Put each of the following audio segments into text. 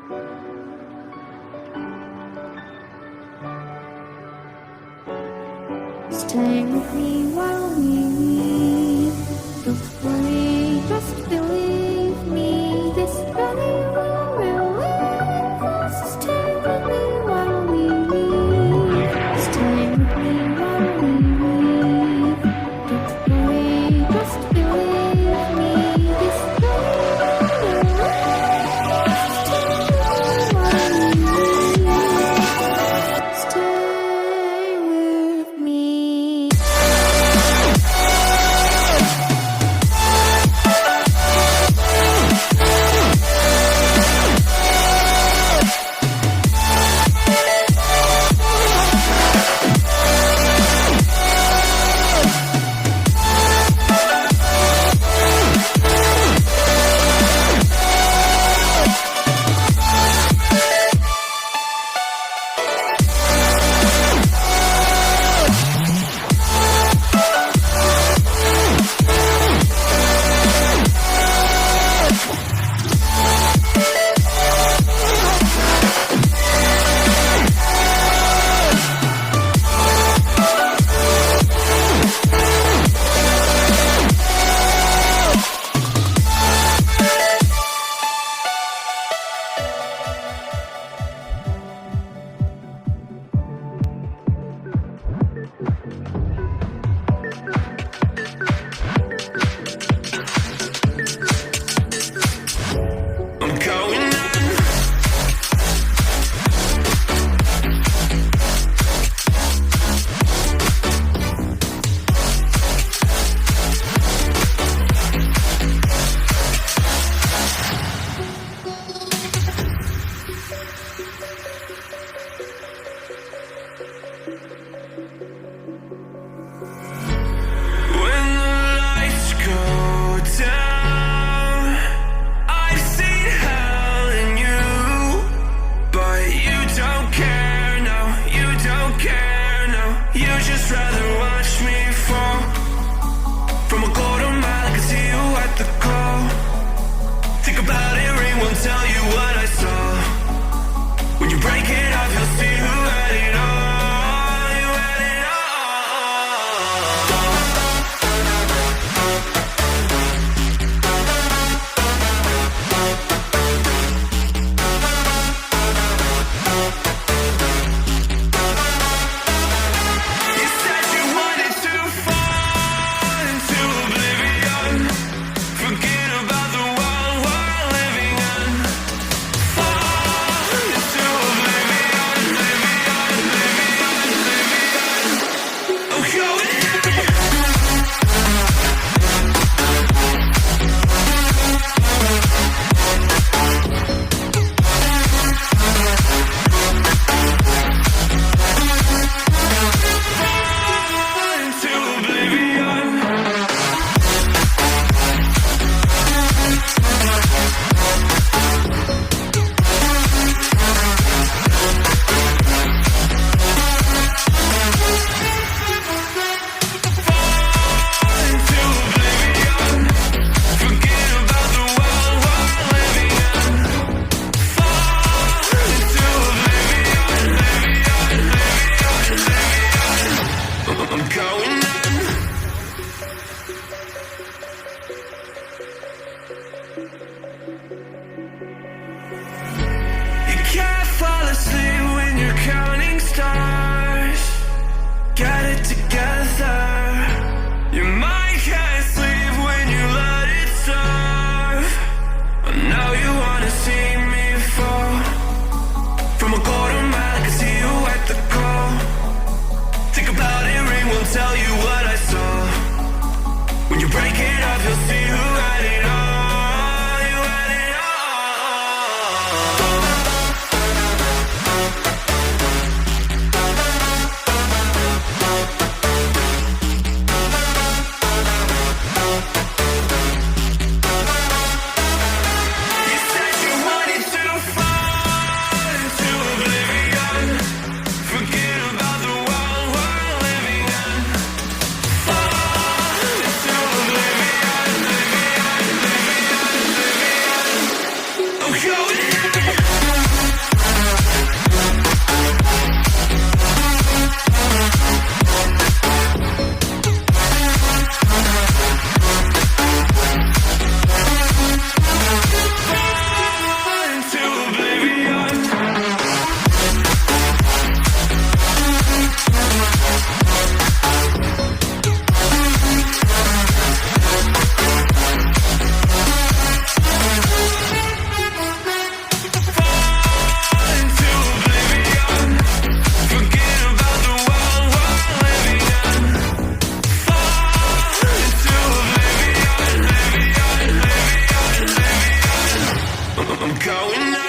Stay with me while we leave. Don't worry, just believe me. This journey will relieve us. Stay with me while we leave. Stay with me while we leave. Don't worry, just believe me. This journey will relieve us. Stay with me while we leave. Stay with me. Just rather watch me fall from a quarter mile. I can see you at the call. Think about it, ring won't tell you what I saw. When you break it off, you'll see who had it all. You had it tell you what I saw. When you break it off, you'll see who had it all. You had it You said you wanted to fall into oblivion. Forget about the world we're living in. Fall into oblivion, oblivion, oblivion. I'm going going on.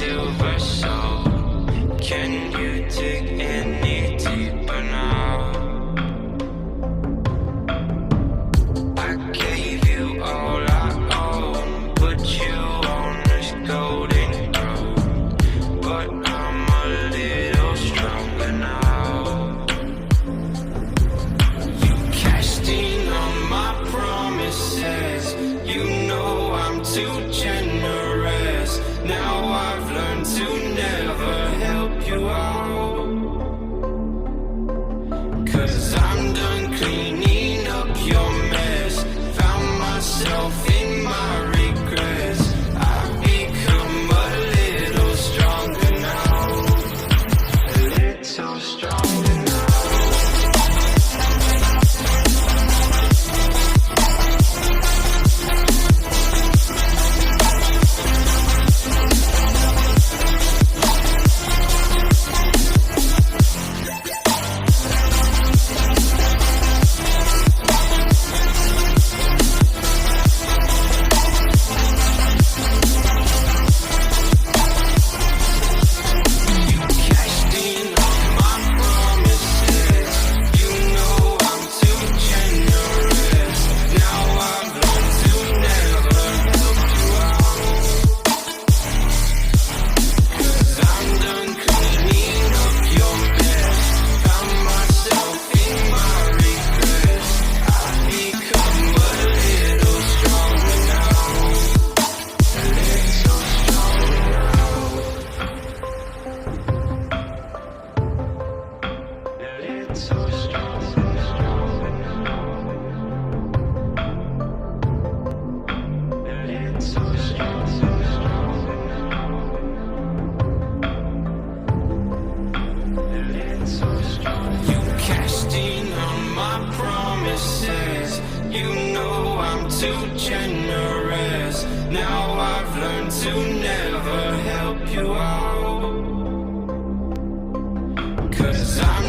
silver soul. Can you dig any deeper now? I gave you all I own, put you on this golden throne, but I'm a little stronger now. You cashed in on my promises, you know I'm too generous. Now I've learned to never help you out, 'cause I'm done cleaning up your mess. Found myself in my regrets. I've become a little stronger now, a little stronger now. You cashed in on my promises, you know I'm too generous. Now I've learned to never help you out, 'cause I'm